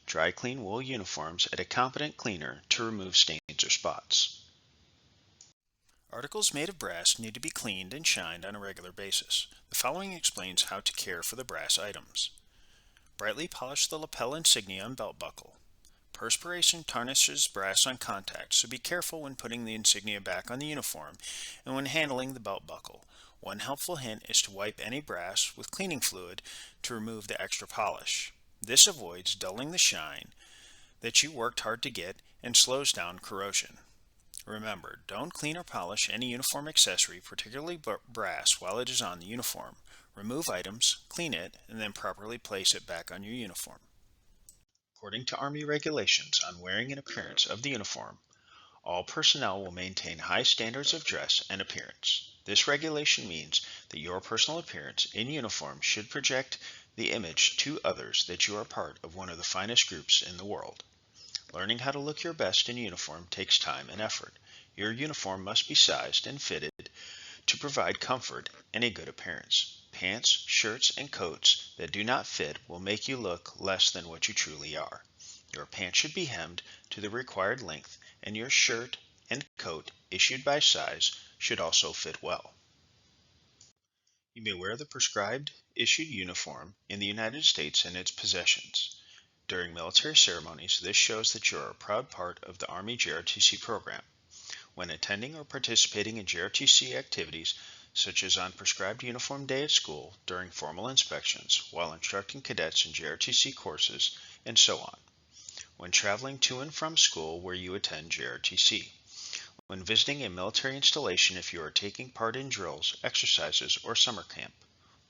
S2: Dry clean wool uniforms at a competent cleaner to remove stains or spots.
S1: Articles made of brass need to be cleaned and shined on a regular basis. The following explains how to care for the brass items. Brightly polish the lapel insignia and belt buckle. Perspiration tarnishes brass on contact, so be careful when putting the insignia back on the uniform and when handling the belt buckle. One helpful hint is to wipe any brass with cleaning fluid to remove the extra polish. This avoids dulling the shine that you worked hard to get and slows down corrosion. Remember, don't clean or polish any uniform accessory, particularly brass, while it is on the uniform. Remove items, clean it, and then properly place it back on your uniform.
S2: According to Army regulations on wearing and appearance of the uniform, all personnel will maintain high standards of dress and appearance. This regulation means that your personal appearance in uniform should project the image to others that you are part of one of the finest groups in the world. Learning how to look your best in uniform takes time and effort. Your uniform must be sized and fitted to provide comfort and a good appearance. Pants, shirts, and coats that do not fit will make you look less than what you truly are. Your pants should be hemmed to the required length, and your shirt and coat issued by size should also fit well. You may wear the prescribed issued uniform in the United States and its possessions. During military ceremonies, this shows that you are a proud part of the Army JROTC program. When attending or participating in JROTC activities, such as on prescribed uniform day at school, during formal inspections, while instructing cadets in JROTC courses, and so on. When traveling to and from school where you attend JROTC. When visiting a military installation if you are taking part in drills, exercises, or summer camp,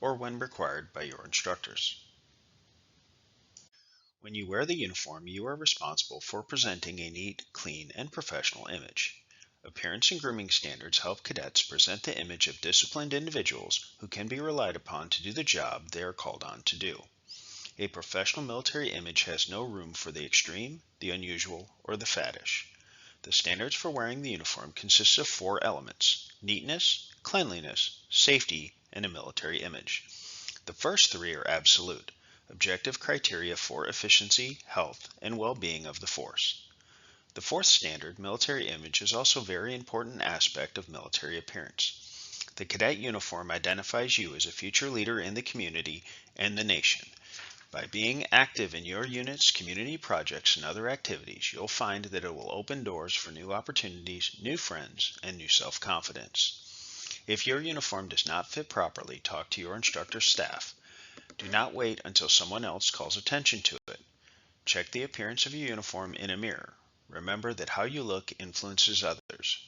S2: or when required by your instructors. When you wear the uniform, you are responsible for presenting a neat, clean, and professional image. Appearance and grooming standards help cadets present the image of disciplined individuals who can be relied upon to do the job they are called on to do. A professional military image has no room for the extreme, the unusual, or the faddish. The standards for wearing the uniform consist of 4 elements: neatness, cleanliness, safety, and a military image. The first 3 are absolute, objective criteria for efficiency, health, and well-being of the force. The 4th standard, military image, is also a very important aspect of military appearance. The cadet uniform identifies you as a future leader in the community and the nation. By being active in your unit's community projects and other activities, you'll find that it will open doors for new opportunities, new friends, and new self-confidence. If your uniform does not fit properly, talk to your instructor staff. Do not wait until someone else calls attention to it. Check the appearance of your uniform in a mirror. Remember that how you look influences others.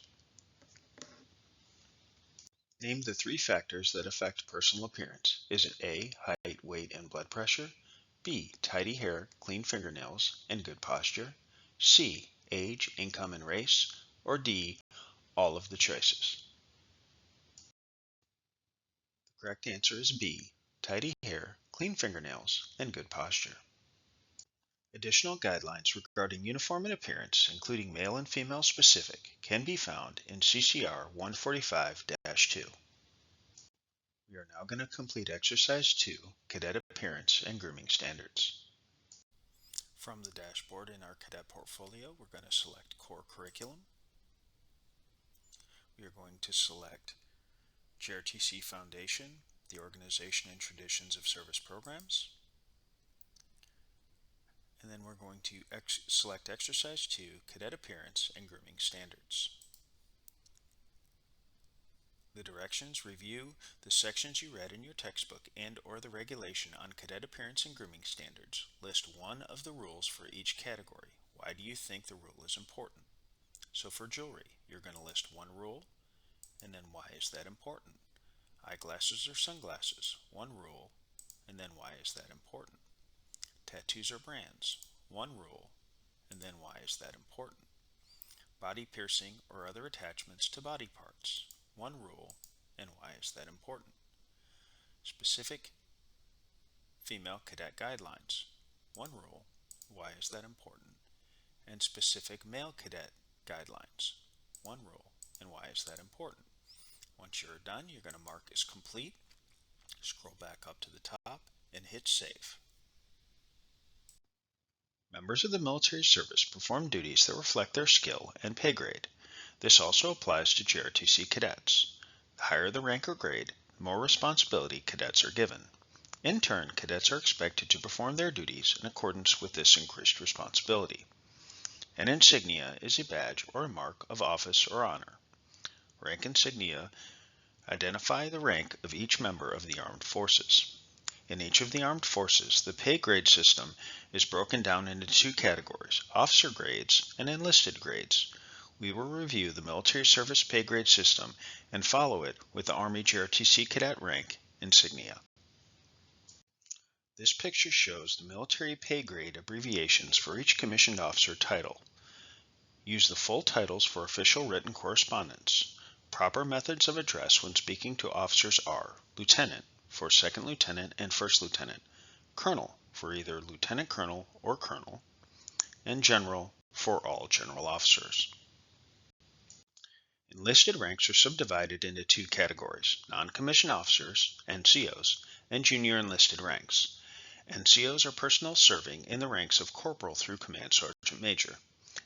S2: Name the 3 factors that affect personal appearance. Is it A, height, weight, and blood pressure? B, tidy hair, clean fingernails, and good posture? C, age, income, and race? Or D, all of the choices? The correct answer is B, tidy hair, clean fingernails, and good posture. Additional guidelines regarding uniform and appearance, including male and female specific, can be found in CCR 145-2. We are now going to complete Exercise 2, Cadet Appearance and Grooming Standards.
S1: From the dashboard in our cadet portfolio, we're going to select Core Curriculum. We are going to select JROTC Foundation, the Organization and Traditions of Service Programs. And then we're going to select Exercise 2, Cadet Appearance and Grooming Standards. The directions: review the sections you read in your textbook and or the regulation on cadet appearance and grooming standards. List one of the rules for each category. Why do you think the rule is important? So for jewelry, you're going to list one rule, and then why is that important? Eyeglasses or sunglasses, one rule, and then why is that important? Tattoos or brands, one rule, and then why is that important? Body piercing or other attachments to body parts, one rule, and why is that important? Specific female cadet guidelines, one rule, why is that important? And specific male cadet guidelines, one rule, and why is that important? Once you're done, you're going to mark as complete, scroll back up to the top, and hit save.
S2: Members of the military service perform duties that reflect their skill and pay grade. This also applies to JROTC cadets. The higher the rank or grade, the more responsibility cadets are given. In turn, cadets are expected to perform their duties in accordance with this increased responsibility. An insignia is a badge or a mark of office or honor. Rank insignia Identify the rank of each member of the armed forces. In each of the armed forces, the pay grade system is broken down into two categories, officer grades and enlisted grades. We will review the military service pay grade system and follow it with the Army JROTC cadet rank insignia. This picture shows the military pay grade abbreviations for each commissioned officer title. Use the full titles for official written correspondence. Proper methods of address when speaking to officers are Lieutenant for Second Lieutenant and First Lieutenant, Colonel for either Lieutenant Colonel or Colonel, and General for all general officers. Enlisted ranks are subdivided into two categories, non-commissioned officers, NCOs, and junior enlisted ranks. NCOs are personnel serving in the ranks of corporal through command sergeant major.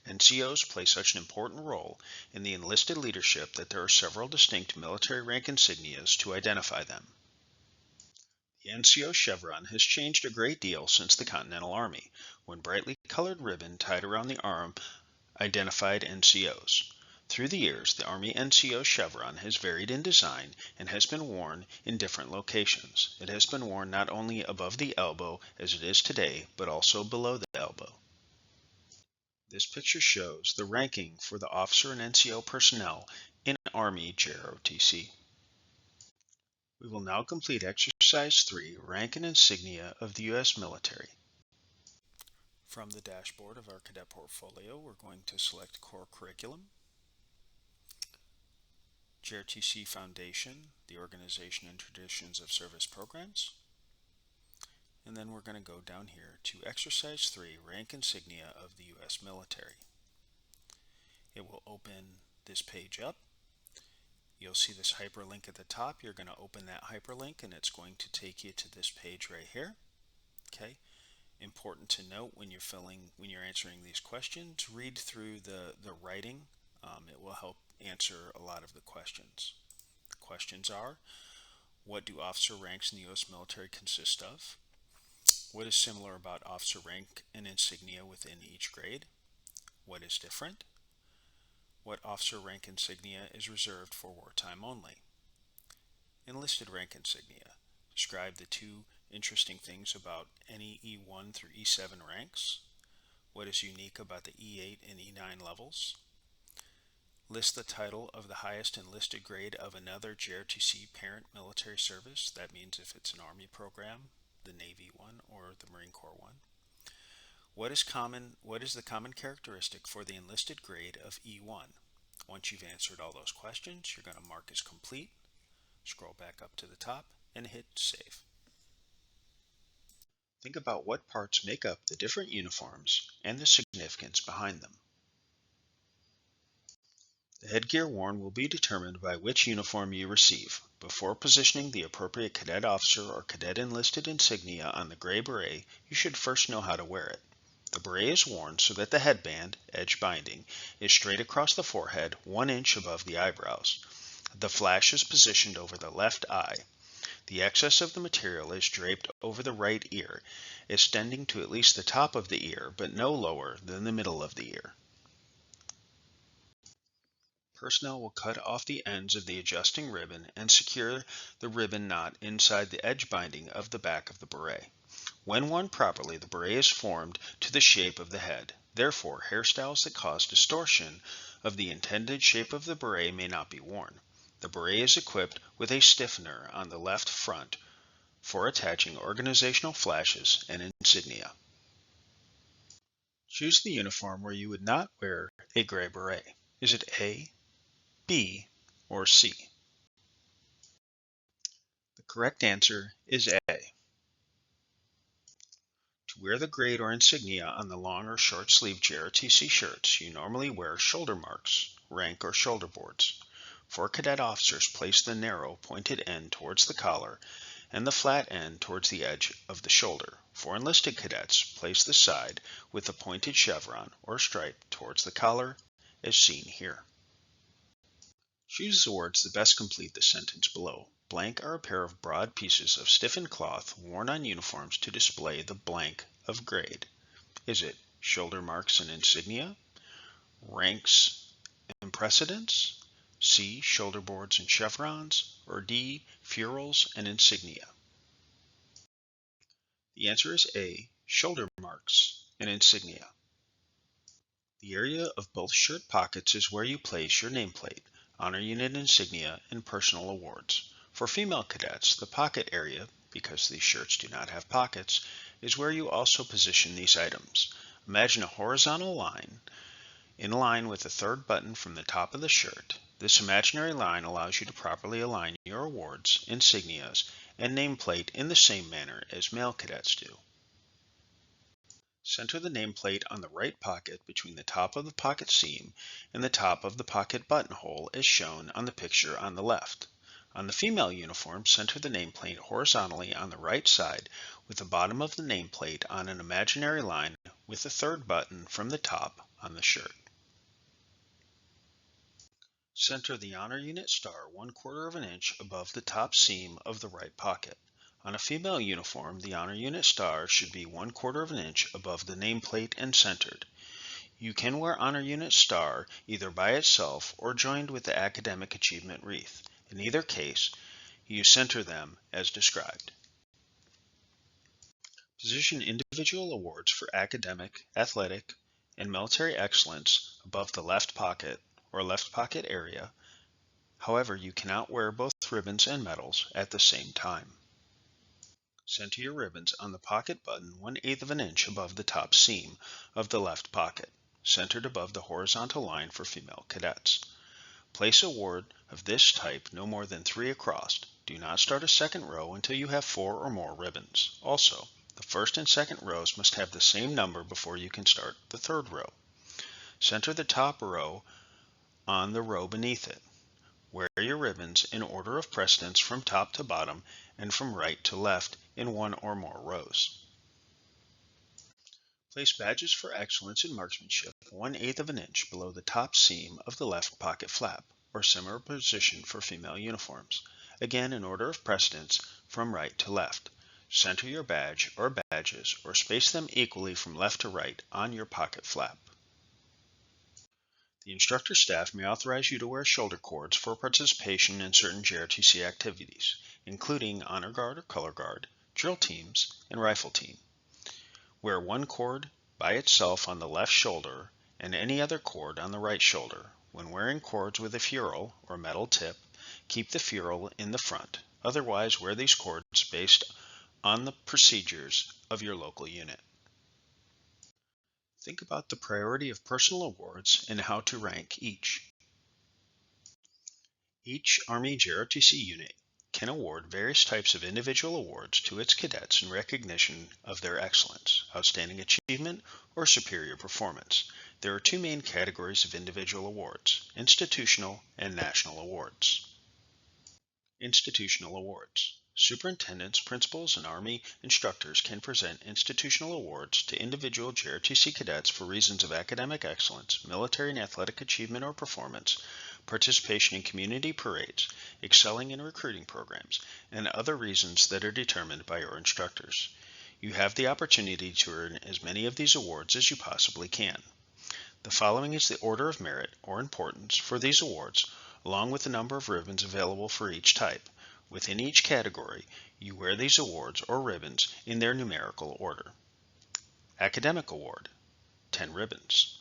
S2: NCOs play such an important role in the enlisted leadership that there are several distinct military rank insignias to identify them. The NCO chevron has changed a great deal since the Continental Army, when brightly colored ribbon tied around the arm identified NCOs. Through the years, the Army NCO chevron has varied in design and has been worn in different locations. It has been worn not only above the elbow as it is today, but also below the elbow. This picture shows the ranking for the officer and NCO personnel in Army JROTC. We will now complete Exercise 3, Rank and Insignia of the U.S. Military.
S1: From the dashboard of our cadet portfolio, we're going to select Core Curriculum, JROTC Foundation, the Organization and Traditions of Service Programs, and then we're going to go down here to Exercise 3, Rank Insignia of the U.S. Military. It will open this page up. You'll see this hyperlink at the top. You're going to open that hyperlink and it's going to take you to this page right here. Okay. Important to note when you're answering these questions, read through the writing. It will help answer a lot of the questions. The questions are, what do officer ranks in the U.S. military consist of? What is similar about officer rank and insignia within each grade? What is different? What officer rank insignia is reserved for wartime only? Enlisted rank insignia. Describe the two interesting things about any E1 through E7 ranks. What is unique about the E8 and E9 levels? List the title of the highest enlisted grade of another JROTC parent military service. That means if it's an Army program, the Navy one, or the Marine Corps one. What is the common characteristic for the enlisted grade of E1? Once you've answered all those questions, you're going to mark as complete, scroll back up to the top, and hit Save.
S2: Think about what parts make up the different uniforms and the significance behind them. The headgear worn will be determined by which uniform you receive. Before positioning the appropriate cadet officer or cadet enlisted insignia on the gray beret, you should first know how to wear it. The beret is worn so that the headband, edge binding, is straight across the forehead, 1 inch above the eyebrows. The flash is positioned over the left eye. The excess of the material is draped over the right ear, extending to at least the top of the ear, but no lower than the middle of the ear. Personnel will cut off the ends of the adjusting ribbon and secure the ribbon knot inside the edge binding of the back of the beret. When worn properly, the beret is formed to the shape of the head. Therefore, hairstyles that cause distortion of the intended shape of the beret may not be worn. The beret is equipped with a stiffener on the left front for attaching organizational flashes and insignia. Choose the uniform where you would not wear a gray beret. Is it A, B, or C? The correct answer is A. To wear the grade or insignia on the long or short sleeve JROTC shirts, you normally wear shoulder marks, rank, or shoulder boards. For cadet officers, place the narrow, pointed end towards the collar and the flat end towards the edge of the shoulder. For enlisted cadets, place the side with the pointed chevron or stripe towards the collar, as seen here. Choose the words that best complete the sentence below. Blank are a pair of broad pieces of stiffened cloth worn on uniforms to display the blank of grade. Is it shoulder marks and insignia, ranks and precedence, C. Shoulder boards and chevrons, or D. Ferrules and insignia? The answer is A. Shoulder marks and insignia. The area of both shirt pockets is where you place your nameplate, honor unit insignia, and personal awards. For female cadets, the pocket area, because these shirts do not have pockets, is where you also position these items. Imagine a horizontal line in line with the third button from the top of the shirt. This imaginary line allows you to properly align your awards, insignias, and nameplate in the same manner as male cadets do. Center the nameplate on the right pocket between the top of the pocket seam and the top of the pocket buttonhole as shown on the picture on the left. On the female uniform, center the nameplate horizontally on the right side with the bottom of the nameplate on an imaginary line with the third button from the top on the shirt. Center the honor unit star 1/4 of an inch above the top seam of the right pocket. On a female uniform, the honor unit star should be 1/4 of an inch above the nameplate and centered. You can wear honor unit star either by itself or joined with the academic achievement wreath. In either case, you center them as described. Position individual awards for academic, athletic, and military excellence above the left pocket or left pocket area. However, you cannot wear both ribbons and medals at the same time. Center your ribbons on the pocket button 1/8 of an inch above the top seam of the left pocket, centered above the horizontal line for female cadets. Place award of this type no more than 3 across. Do not start a second row until you have 4 or more ribbons. Also, the first and second rows must have the same number before you can start the third row. Center the top row on the row beneath it. Wear your ribbons in order of precedence from top to bottom and from right to left in 1 or more rows. Place badges for excellence in marksmanship 1/8 of an inch below the top seam of the left pocket flap, or similar position for female uniforms, again in order of precedence from right to left. Center your badge or badges or space them equally from left to right on your pocket flap. The instructor staff may authorize you to wear shoulder cords for participation in certain JROTC activities, including honor guard or color guard, drill teams, and rifle team. Wear one cord by itself on the left shoulder and any other cord on the right shoulder. When wearing cords with a ferrule or metal tip, keep the ferrule in the front. Otherwise, wear these cords based on the procedures of your local unit. Think about the priority of personal awards and how to rank each. Each Army JROTC unit can award various types of individual awards to its cadets in recognition of their excellence, outstanding achievement, or superior performance. There are 2 main categories of individual awards: institutional and national awards. Institutional awards. Superintendents, principals, and Army instructors can present institutional awards to individual JROTC cadets for reasons of academic excellence, military and athletic achievement or performance, participation in community parades, excelling in recruiting programs, and other reasons that are determined by your instructors. You have the opportunity to earn as many of these awards as you possibly can. The following is the order of merit or importance for these awards, along with the number of ribbons available for each type. Within each category, you wear these awards or ribbons in their numerical order. Academic Award, 10 ribbons.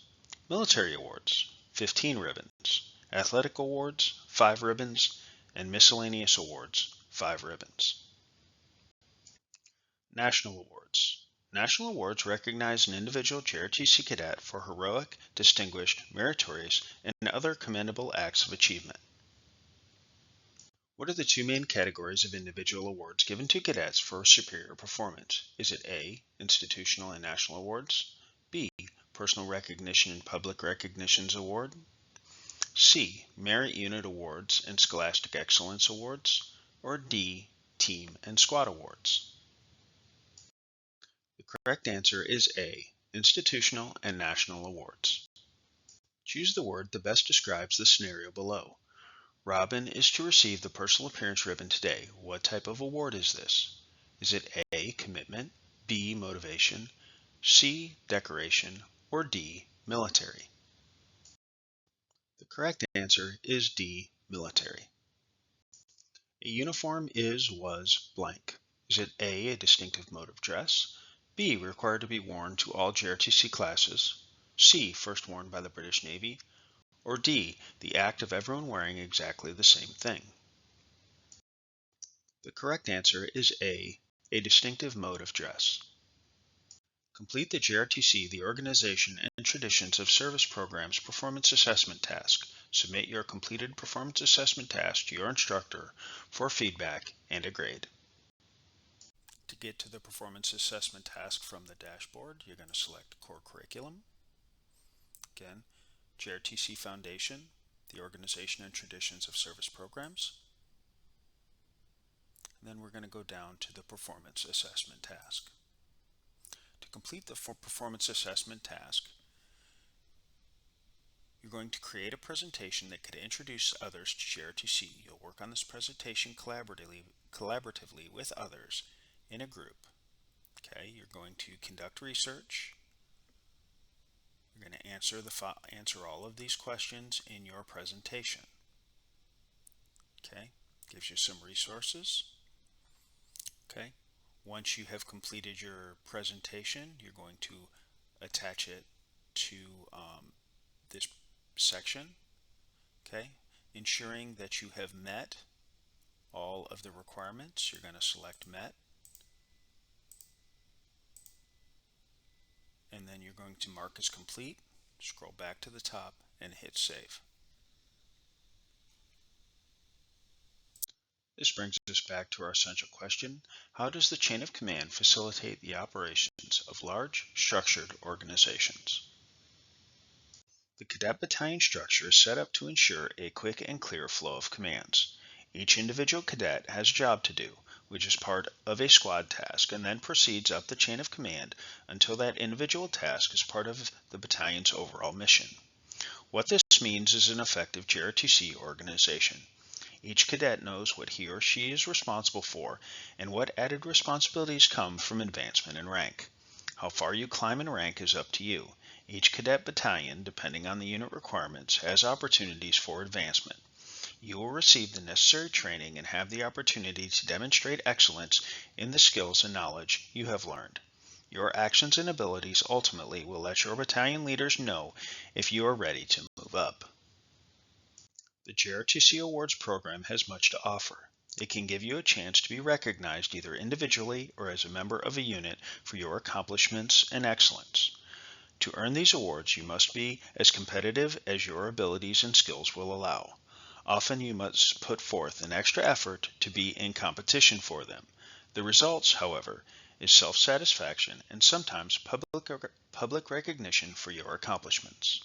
S2: Military Awards, 15 ribbons. Athletic Awards, 5 ribbons. And Miscellaneous Awards, 5 ribbons. National Awards. National awards recognize an individual JROTC cadet for heroic, distinguished, meritorious, and other commendable acts of achievement. What are the 2 main categories of individual awards given to cadets for superior performance? Is it A, institutional and national awards, B, personal recognition and public recognitions award, C, merit unit awards and scholastic excellence awards, or D, team and squad awards? The correct answer is A, institutional and national awards. Choose the word that best describes the scenario below. Robin is to receive the personal appearance ribbon today. What type of award is this? Is it A, commitment, B, motivation, C, decoration, or D, military? The correct answer is D, military. A uniform was blank. Is it A, a distinctive mode of dress, B, required to be worn to all JROTC classes, C, first worn by the British Navy, or D, the act of everyone wearing exactly the same thing? The correct answer is A, a distinctive mode of dress. Complete the JROTC, the Organization and Traditions of Service Programs Performance Assessment Task. Submit your completed performance assessment task to your instructor for feedback and a grade.
S1: To get to the performance assessment task from the dashboard, you're going to select Core Curriculum. Again, JROTC Foundation, the Organization and Traditions of Service Programs. And then we're going to go down to the performance assessment task. To complete the performance assessment task, you're going to create a presentation that could introduce others to JROTC. You'll work on this presentation collaboratively with others in a group. Okay, you're going to conduct research. You're going to answer all of these questions in your presentation. Okay, gives you some resources. Okay, once you have completed your presentation, you're going to attach it to this section. Okay, ensuring that you have met all of the requirements, you're going to select Met. And then you're going to mark as complete, scroll back to the top, and hit Save.
S2: This brings us back to our essential question: how does the chain of command facilitate the operations of large, structured organizations? The cadet battalion structure is set up to ensure a quick and clear flow of commands. Each individual cadet has a job to do, which is part of a squad task, and then proceeds up the chain of command until that individual task is part of the battalion's overall mission. What this means is an effective JROTC organization. Each cadet knows what he or she is responsible for and what added responsibilities come from advancement in rank. How far you climb in rank is up to you. Each cadet battalion, depending on the unit requirements, has opportunities for advancement. You will receive the necessary training and have the opportunity to demonstrate excellence in the skills and knowledge you have learned. Your actions and abilities ultimately will let your battalion leaders know if you are ready to move up. The JROTC Awards program has much to offer. It can give you a chance to be recognized either individually or as a member of a unit for your accomplishments and excellence. To earn these awards, you must be as competitive as your abilities and skills will allow. Often you must put forth an extra effort to be in competition for them. The results, however, is self-satisfaction and sometimes public recognition for your accomplishments.